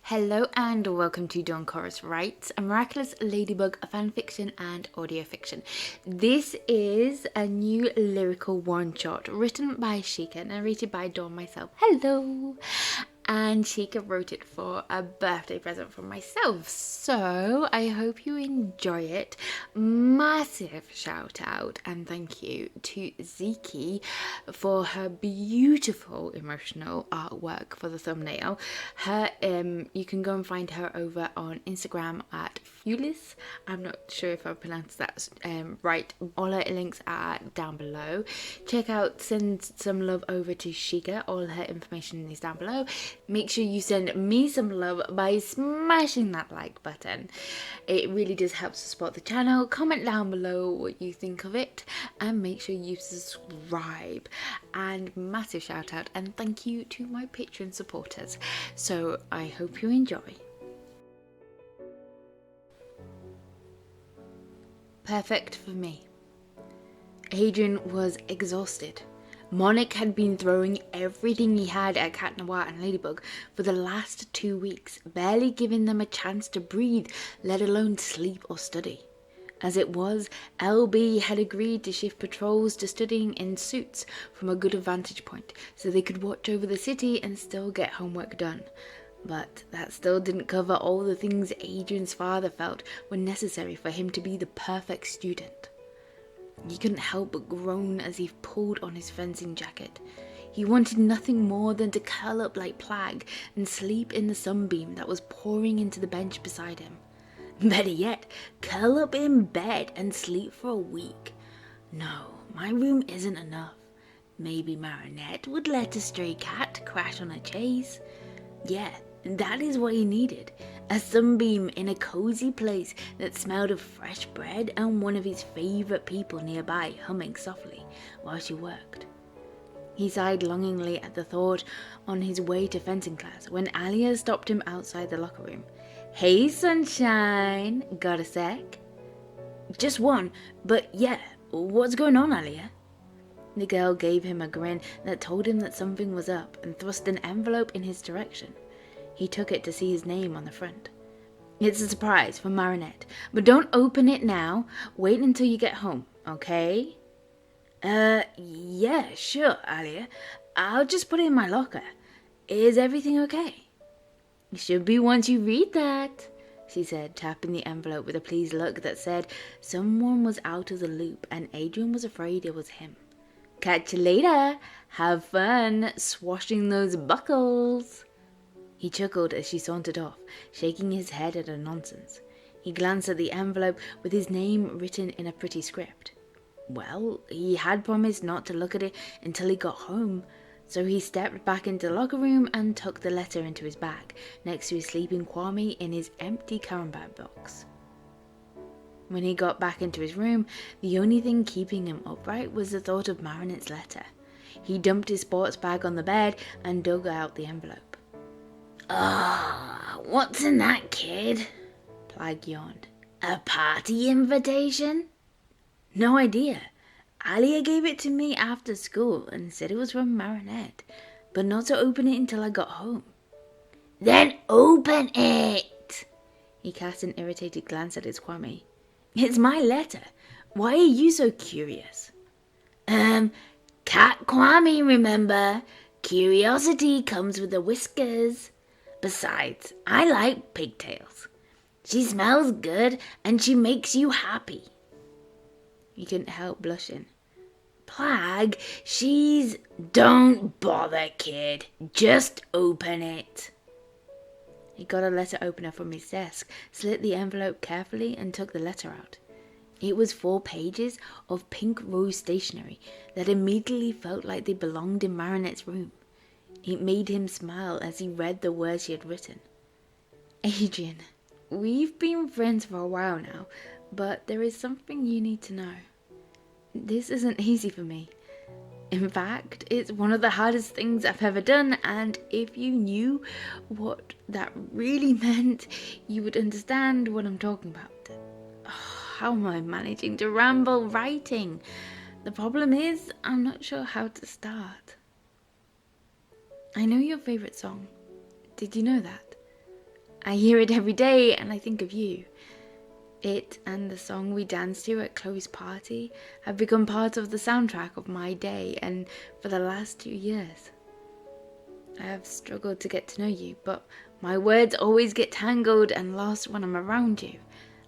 Hello and welcome to Dawn Chorus Writes, a Miraculous Ladybug fanfiction and audio fiction. This is a new lyrical one-shot written by Jheqia, narrated by Dawn myself. Hello! And Jheqia wrote it for a birthday present for myself, so I hope you enjoy it. Massive shout out and thank you to Jheqia for her beautiful emotional artwork for the thumbnail. You can go and find her over on Instagram at Fulis. I'm not sure if I pronounced that right. All her links are down below. Send some love over to Jheqia. All her information is down below. Make sure you send me some love by smashing that like button. It really does help to support the channel. Comment down below what you think of it and make sure you subscribe. And massive shout out and thank you to my Patreon supporters. So I hope you enjoy. Perfect for me. Adrien was exhausted. Monarch had been throwing everything he had at Cat Noir and Ladybug for the last 2 weeks, barely giving them a chance to breathe, let alone sleep or study. As it was, LB had agreed to shift patrols to studying in suits from a good vantage point, so they could watch over the city and still get homework done. But that still didn't cover all the things Adrien's father felt were necessary for him to be the perfect student. He couldn't help but groan as he pulled on his fencing jacket. He wanted nothing more than to curl up like plague and sleep in the sunbeam that was pouring into the bench beside him. Better yet, curl up in bed and sleep for a week. No, my room isn't enough. Maybe Marinette would let a stray cat crash on a chase. Yeah, that is what he needed. A sunbeam in a cozy place that smelled of fresh bread and one of his favourite people nearby humming softly while she worked. He sighed longingly at the thought on his way to fencing class when Alya stopped him outside the locker room. "Hey sunshine, got a sec?" "Just one, but yeah, what's going on, Alya?" The girl gave him a grin that told him that something was up and thrust an envelope in his direction. He took it to see his name on the front. "It's a surprise for Marinette, but don't open it now. Wait until you get home, okay?" Yeah, sure, Alya. I'll just put it in my locker. Is everything okay?" "It should be once you read that," she said, tapping the envelope with a pleased look that said someone was out of the loop and Adrien was afraid it was him. "Catch you later. Have fun swashing those buckles." He chuckled as she sauntered off, shaking his head at her nonsense. He glanced at the envelope with his name written in a pretty script. Well, he had promised not to look at it until he got home, so he stepped back into the locker room and tucked the letter into his bag, next to his sleeping Kwame in his empty Karambit box. When he got back into his room, the only thing keeping him upright was the thought of Marinette's letter. He dumped his sports bag on the bed and dug out the envelope. What's in that, kid?" Plag yawned. "A party invitation?" "No idea. Alya gave it to me after school and said it was from Marinette, but not to open it until I got home." "Then open it!" He cast an irritated glance at his Kwame. "It's my letter. Why are you so curious?" Cat Kwame, remember? Curiosity comes with the whiskers. Besides, I like pigtails. She smells good and she makes you happy." He couldn't help blushing. "Plag, she's..." "Don't bother, kid. Just open it." He got a letter opener from his desk, slit the envelope carefully and took the letter out. It was 4 pages of pink rose stationery that immediately felt like they belonged in Marinette's room. It made him smile as he read the words she had written. "Adrien, we've been friends for a while now, but there is something you need to know. This isn't easy for me. In fact, it's one of the hardest things I've ever done, and if you knew what that really meant, you would understand what I'm talking about." How am I managing to ramble writing? The problem is, I'm not sure how to start. "I know your favorite song. Did you know that?" I hear it every day and I think of you. It and the song we danced to at Chloe's party have become part of the soundtrack of my day and for the last 2 years. I have struggled to get to know you, but my words always get tangled and lost when I'm around you.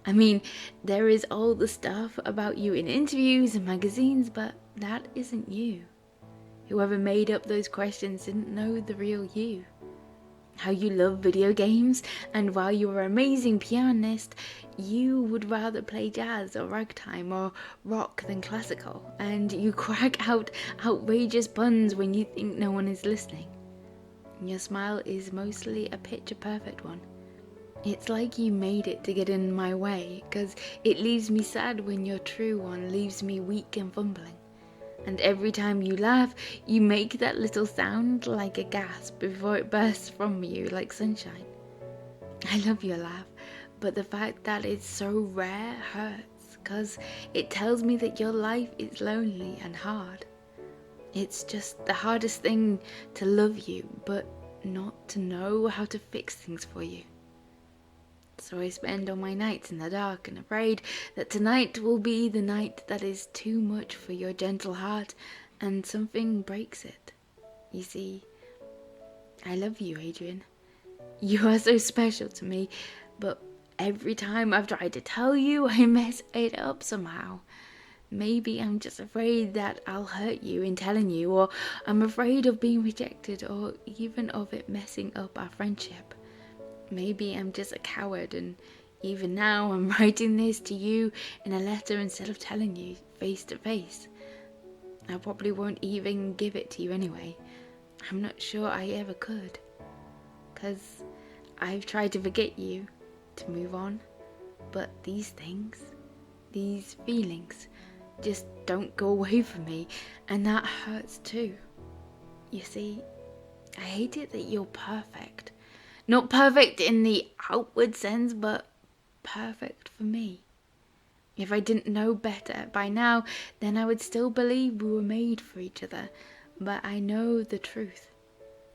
I mean, there is all the stuff about you in interviews and magazines, but that isn't you. Whoever made up those questions didn't know the real you. How you love video games, and while you are an amazing pianist, you would rather play jazz or ragtime or rock than classical, and you crack out outrageous puns when you think no one is listening. Your smile is mostly a picture-perfect one. It's like you made it to get in my way, 'cause it leaves me sad when your true one leaves me weak and fumbling. And every time you laugh, you make that little sound like a gasp before it bursts from you like sunshine. I love your laugh, but the fact that it's so rare hurts, 'cause it tells me that your life is lonely and hard. It's just the hardest thing to love you, but not to know how to fix things for you. So I spend all my nights in the dark and afraid that tonight will be the night that is too much for your gentle heart and something breaks it. You see, I love you, Adrien. You are so special to me, but every time I've tried to tell you, I mess it up somehow. Maybe I'm just afraid that I'll hurt you in telling you, or I'm afraid of being rejected, or even of it messing up our friendship. Maybe I'm just a coward, and even now I'm writing this to you in a letter instead of telling you face to face. I probably won't even give it to you anyway. I'm not sure I ever could. 'Cause I've tried to forget you, to move on, but these things, these feelings, just don't go away from me, and that hurts too. You see, I hate it that you're perfect. Not perfect in the outward sense, but perfect for me. If I didn't know better by now, then I would still believe we were made for each other, but I know the truth.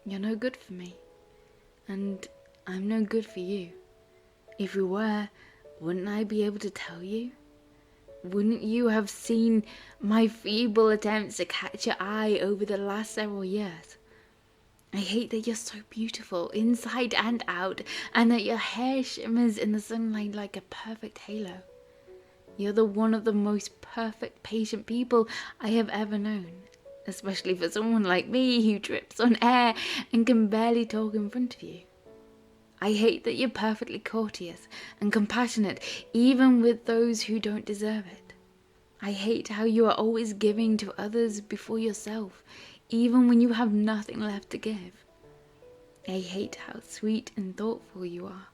You're no good for me, and I'm no good for you. If we were, wouldn't I be able to tell you? Wouldn't you have seen my feeble attempts to catch your eye over the last several years? I hate that you're so beautiful, inside and out, and that your hair shimmers in the sunlight like a perfect halo. You're one of the most perfect, patient people I have ever known, especially for someone like me who drips on air and can barely talk in front of you. I hate that you're perfectly courteous and compassionate, even with those who don't deserve it. I hate how you are always giving to others before yourself, even when you have nothing left to give. I hate how sweet and thoughtful you are.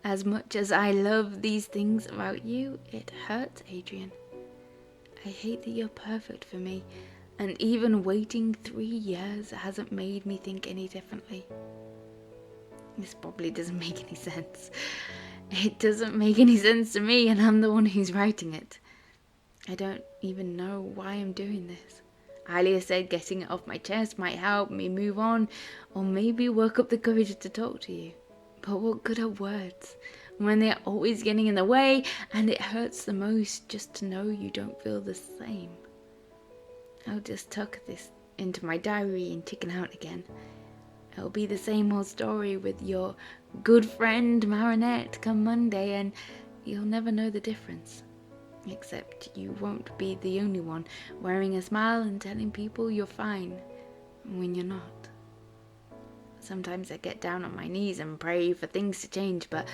As much as I love these things about you, it hurts, Adrien. I hate that you're perfect for me, and even waiting 3 years hasn't made me think any differently. This probably doesn't make any sense. It doesn't make any sense to me, and I'm the one who's writing it. I don't even know why I'm doing this. Alya said getting it off my chest might help me move on, or maybe work up the courage to talk to you. But what good are words when they're always getting in the way, and it hurts the most just to know you don't feel the same? I'll just tuck this into my diary and chicken out again. It'll be the same old story with your good friend Marinette come Monday, and you'll never know the difference. Except you won't be the only one wearing a smile and telling people you're fine when you're not. Sometimes I get down on my knees and pray for things to change, but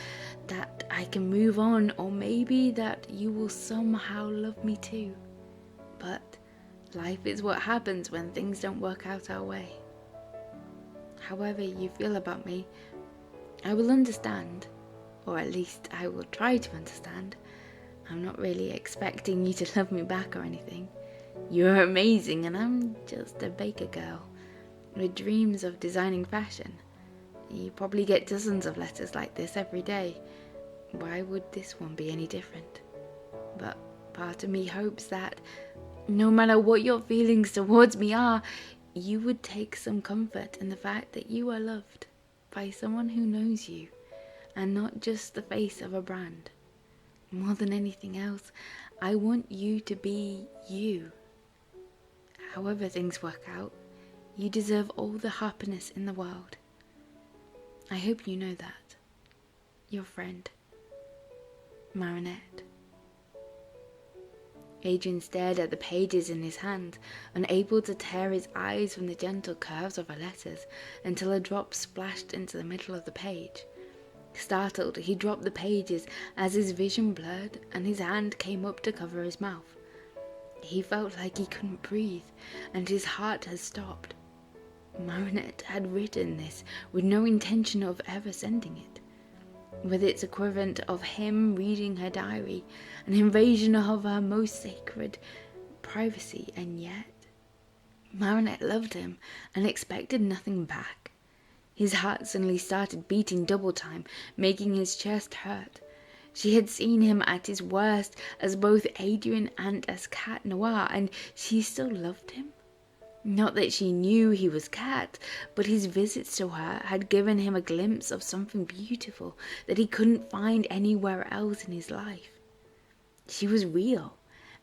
that I can move on, or maybe that you will somehow love me too. But life is what happens when things don't work out our way. However you feel about me, I will understand, or at least I will try to understand. I'm not really expecting you to love me back or anything. You're amazing, and I'm just a baker girl with dreams of designing fashion. You probably get dozens of letters like this every day. Why would this one be any different? But part of me hopes that no matter what your feelings towards me are, you would take some comfort in the fact that you are loved by someone who knows you and not just the face of a brand. More than anything else, I want you to be you. However things work out, you deserve all the happiness in the world. I hope you know that. Your friend, Marinette. Adrien stared at the pages in his hand, unable to tear his eyes from the gentle curves of her letters, until a drop splashed into the middle of the page. Startled, he dropped the pages as his vision blurred and his hand came up to cover his mouth. He felt like he couldn't breathe, and his heart had stopped. Marinette had written this with no intention of ever sending it. With its equivalent of him reading her diary, an invasion of her most sacred privacy, and yet Marinette loved him and expected nothing back. His heart suddenly started beating double time, making his chest hurt. She had seen him at his worst as both Adrien and as Cat Noir, and she still loved him. Not that she knew he was Cat, but his visits to her had given him a glimpse of something beautiful that he couldn't find anywhere else in his life. She was real.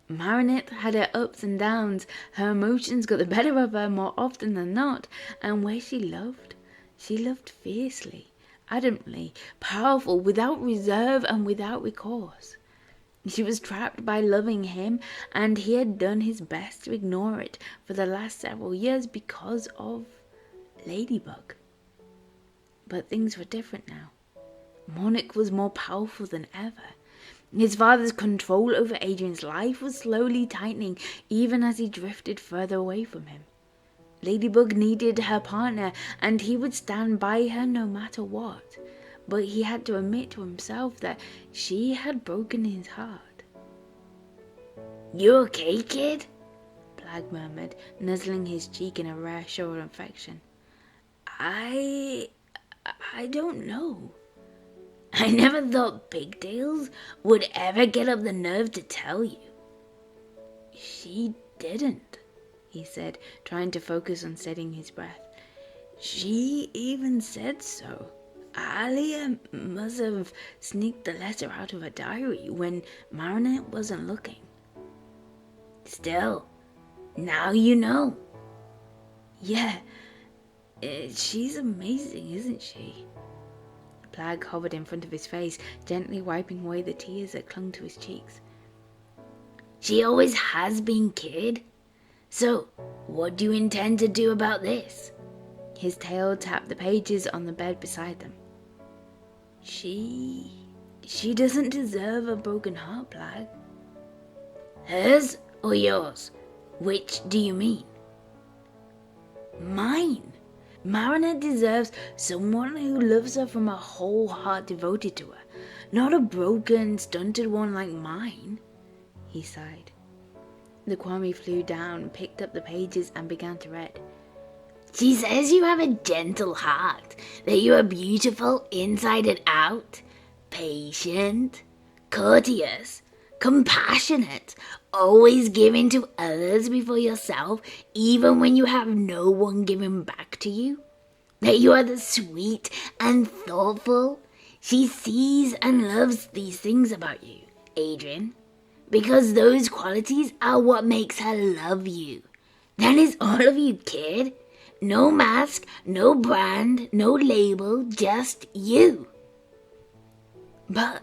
Marinette had her ups and downs, her emotions got the better of her more often than not, and where she loved fiercely, adamantly, powerful, without reserve and without recourse. She was trapped by loving him, and he had done his best to ignore it for the last several years because of Ladybug. But things were different now. Monarch was more powerful than ever. His father's control over Adrien's life was slowly tightening even as he drifted further away from him. Ladybug needed her partner, and he would stand by her no matter what. But he had to admit to himself that she had broken his heart. "You okay, kid?" Plag murmured, nuzzling his cheek in a rare show of affection. I don't know. I never thought Pigtails would ever get up the nerve to tell you." "She didn't," he said, trying to focus on steadying his breath. "She even said so. Alya must have sneaked the letter out of her diary when Marinette wasn't looking." "Still, now you know." "Yeah, she's amazing, isn't she?" Plag hovered in front of his face, gently wiping away the tears that clung to his cheeks. "She always has been, kid. So, what do you intend to do about this?" His tail tapped the pages on the bed beside them. She doesn't deserve a broken heart, Plag." "Hers or yours? Which do you mean?" "Mine. Marinette deserves someone who loves her from a whole heart devoted to her, not a broken, stunted one like mine," he sighed. The Kwame flew down, picked up the pages and began to read. "She says you have a gentle heart, that you are beautiful inside and out, patient, courteous, compassionate, always giving to others before yourself, even when you have no one giving back to you. That you are the sweet and thoughtful. She sees and loves these things about you, Adrien, because those qualities are what makes her love you. That is all of you, kid. No mask, no brand, no label, just you." "But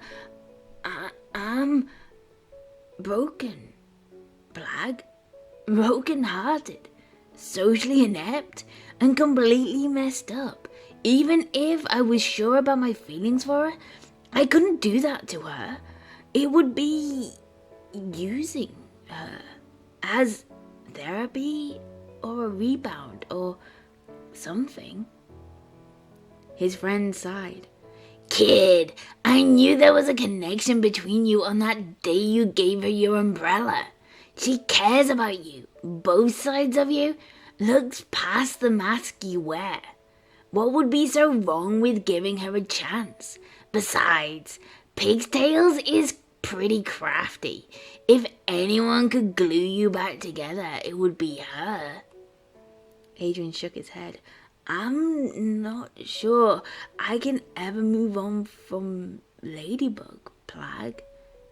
I'm broken, Plag. Broken-hearted, socially inept, and completely messed up. Even if I was sure about my feelings for her, I couldn't do that to her. It would be using her as therapy or a rebound or something." His friend sighed. "Kid, I knew there was a connection between you on that day you gave her your umbrella. She cares about you, both sides of you, looks past the mask you wear. What would be so wrong with giving her a chance? Besides, Pigtails is pretty crafty. If anyone could glue you back together, it would be her." Adrien shook his head. I'm not sure I can ever move on from Ladybug, Plague.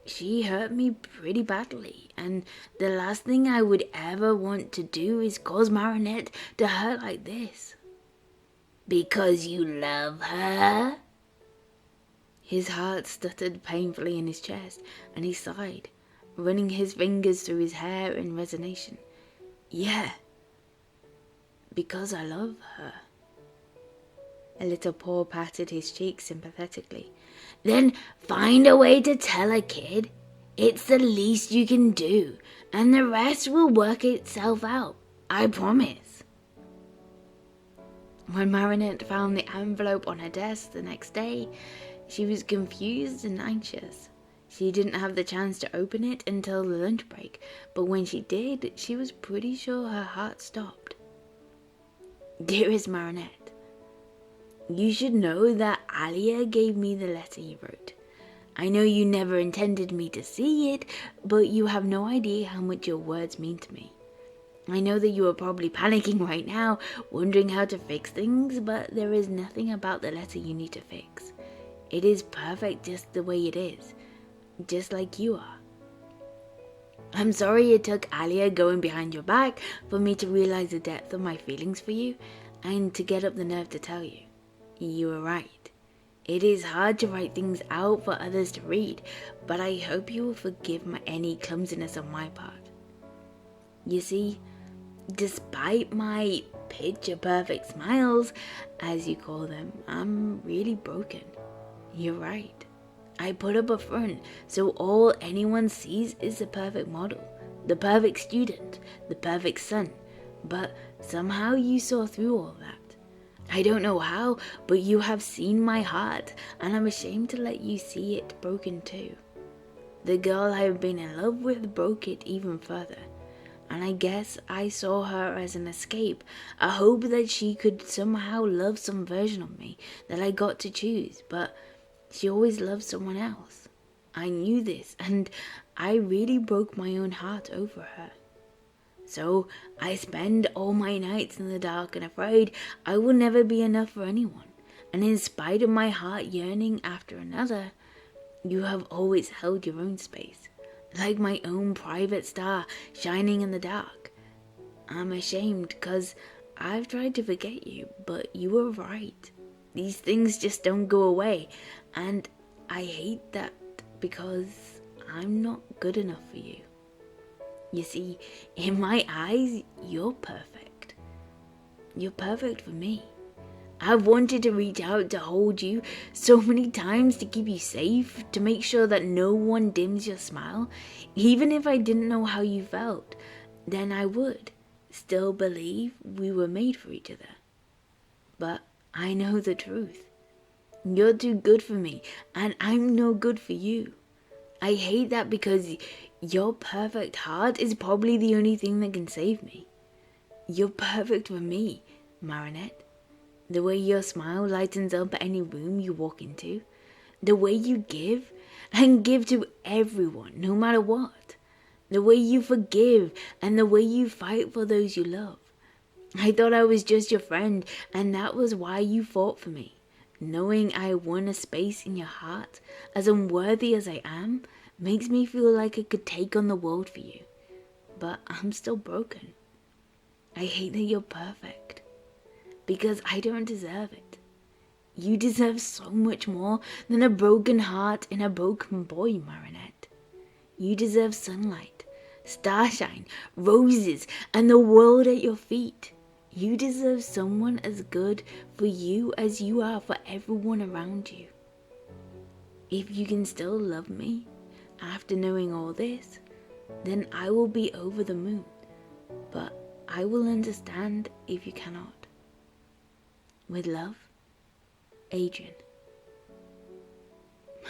She hurt me pretty badly, and the last thing I would ever want to do is cause Marinette to hurt like this. Because you love her? His heart stuttered painfully in his chest, and he sighed, running his fingers through his hair in resignation. Yeah, because I love her. A little paw patted his cheek sympathetically. Then find a way to tell her, kid. It's the least you can do, and the rest will work itself out. I promise. When Marinette found the envelope on her desk the next day, she was confused and anxious. She didn't have the chance to open it until the lunch break, but when she did, she was pretty sure her heart stopped. Dearest Marinette, you should know that Alya gave me the letter you wrote. I know you never intended me to see it, but you have no idea how much your words mean to me. I know that you are probably panicking right now, wondering how to fix things, but there is nothing about the letter you need to fix. It is perfect just the way it is, just like you are. I'm sorry it took Alya going behind your back for me to realize the depth of my feelings for you, and to get up the nerve to tell you. You were right. It is hard to write things out for others to read, but I hope you will forgive any clumsiness on my part. You see, despite my picture-perfect smiles, as you call them, I'm really broken. You're right. I put up a front, so all anyone sees is the perfect model, the perfect student, the perfect son. But somehow you saw through all that. I don't know how, but you have seen my heart, and I'm ashamed to let you see it broken too. The girl I have been in love with broke it even further, and I guess I saw her as an escape, a hope that she could somehow love some version of me that I got to choose, but she always loved someone else. I knew this, and I really broke my own heart over her. So I spend all my nights in the dark and afraid I will never be enough for anyone. And in spite of my heart yearning after another, you have always held your own space, like my own private star shining in the dark. I'm ashamed because I've tried to forget you, but you were right. These things just don't go away, and I hate that because I'm not good enough for you. You see, in my eyes, you're perfect. You're perfect for me. I've wanted to reach out to hold you so many times to keep you safe, to make sure that no one dims your smile. Even if I didn't know how you felt, then I would still believe we were made for each other. But I know the truth. You're too good for me, and I'm no good for you. I hate that because your perfect heart is probably the only thing that can save me. You're perfect for me, Marinette. The way your smile lightens up any room you walk into. The way you give, and give to everyone, no matter what. The way you forgive, and the way you fight for those you love. I thought I was just your friend, and that was why you fought for me. Knowing I won a space in your heart, as unworthy as I am, makes me feel like I could take on the world for you. But I'm still broken. I hate that you're perfect, because I don't deserve it. You deserve so much more than a broken heart and a broken boy, Marinette. You deserve sunlight, starshine, roses, and the world at your feet. You deserve someone as good for you as you are for everyone around you. If you can still love me after knowing all this, then I will be over the moon. But I will understand if you cannot. With love, Adrien.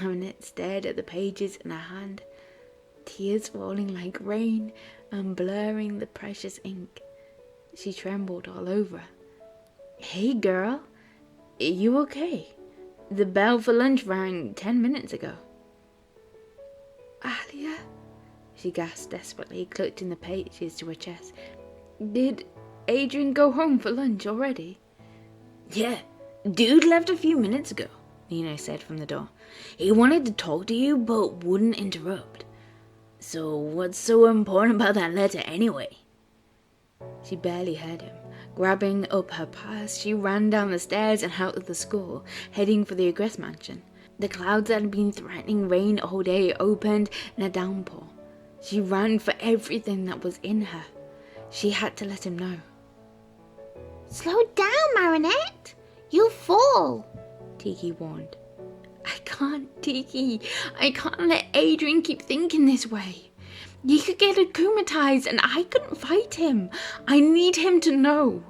Marinette stared at the pages in her hand, tears falling like rain and blurring the precious ink. She trembled all over. Hey girl, are you okay? The bell for lunch rang 10 minutes ago. Alya? She gasped desperately, clutching the pages to her chest. Did Adrien go home for lunch already? Yeah, dude left a few minutes ago, Nino said from the door. He wanted to talk to you, but wouldn't interrupt. So what's so important about that letter anyway? She barely heard him. Grabbing up her purse, she ran down the stairs and out of the school, heading for the egress mansion. The clouds that had been threatening rain all day opened in a downpour. She ran for everything that was in her. She had to let him know. Slow down, Marinette. You'll fall, Tiki warned. I can't, Tiki. I can't let Adrien keep thinking this way. He could get akumatized and I couldn't fight him. I need him to know.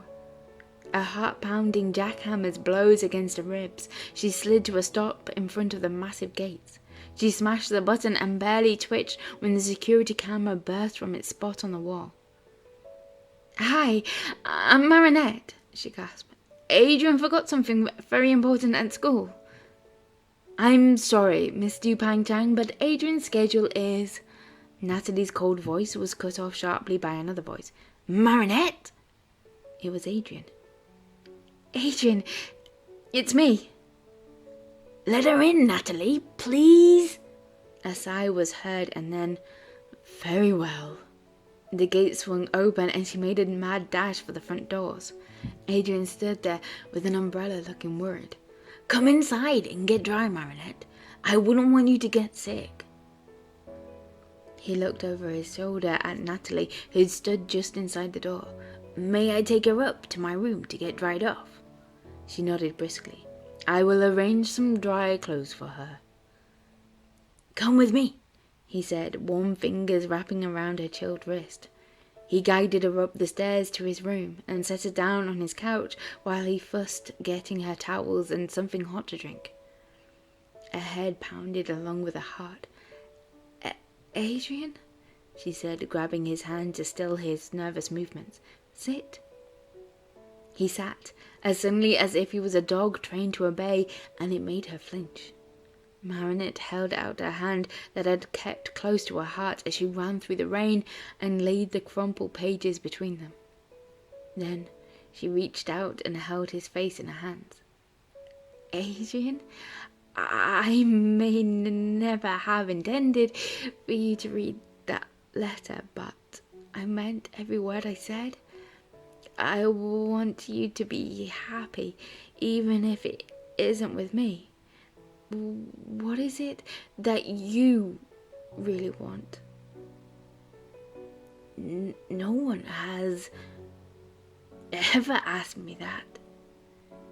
A heart-pounding jackhammer's blows against her ribs. She slid to a stop in front of the massive gates. She smashed the button and barely twitched when the security camera burst from its spot on the wall. Hi, I'm Marinette, she gasped. Adrien forgot something very important at school. I'm sorry, Miss Dupang Chang, but Adrien's schedule is... Natalie's cold voice was cut off sharply by another voice. Marinette? It was Adrien. Adrien, it's me. Let her in, Natalie, please. A sigh was heard and then, very well. The gate swung open and she made a mad dash for the front doors. Adrien stood there with an umbrella looking worried. Come inside and get dry, Marinette. I wouldn't want you to get sick. He looked over his shoulder at Natalie, who stood just inside the door. May I take her up to my room to get dried off? She nodded briskly. I will arrange some dry clothes for her. Come with me, he said, warm fingers wrapping around her chilled wrist. He guided her up the stairs to his room and set her down on his couch while he fussed getting her towels and something hot to drink. A head pounded along with a heart. Adrien? She said, grabbing his hand to still his nervous movements. Sit. He sat, as suddenly as if he was a dog trained to obey, and it made her flinch. Marinette held out a hand that had kept close to her heart as she ran through the rain and laid the crumpled pages between them. Then she reached out and held his face in her hands. Adrien, I may never have intended for you to read that letter, but I meant every word I said. I want you to be happy, even if it isn't with me. What is it that you really want? No one has ever asked me that.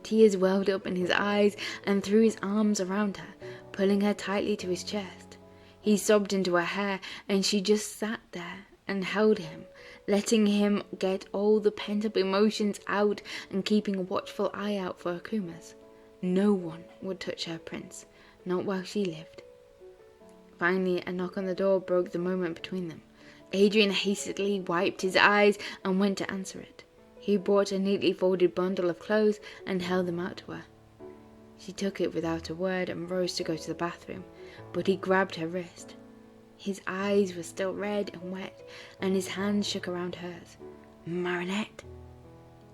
Tears welled up in his eyes and threw his arms around her, pulling her tightly to his chest. He sobbed into her hair and she just sat there and held him, letting him get all the pent-up emotions out and keeping a watchful eye out for Akumas. No one would touch her prince, not while she lived. Finally, a knock on the door broke the moment between them. Adrien hastily wiped his eyes and went to answer it. He brought a neatly folded bundle of clothes and held them out to her. She took it without a word and rose to go to the bathroom, but he grabbed her wrist. His eyes were still red and wet, and his hands shook around hers. Marinette?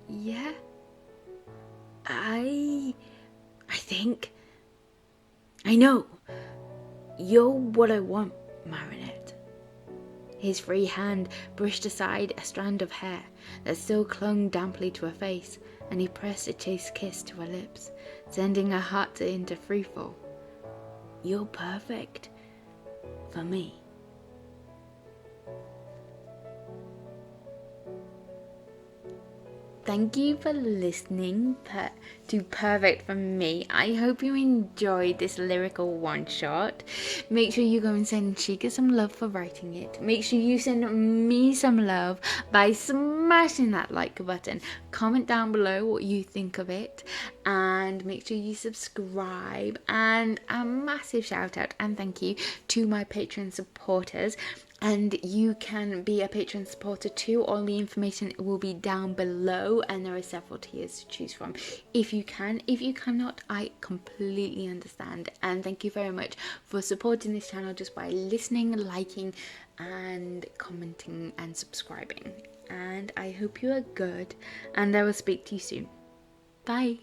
Yeah? I think... I know. You're what I want, Marinette. His free hand brushed aside a strand of hair that still clung damply to her face, and he pressed a chaste kiss to her lips, sending her heart into freefall. You're perfect for me. Thank you for listening to Perfect for Me. I hope you enjoyed this lyrical one-shot. Make sure you go and send Jheqia some love for writing it. Make sure you send me some love by smashing that like button. Comment down below what you think of it. And make sure you subscribe. And a massive shout out and thank you to my Patreon supporters. And you can be a Patreon supporter too. All the information will be down below, and there are several tiers to choose from. If you can, if you cannot, I completely understand. And thank you very much for supporting this channel just by listening, liking, and commenting and subscribing. And I hope you are good, and I will speak to you soon. Bye.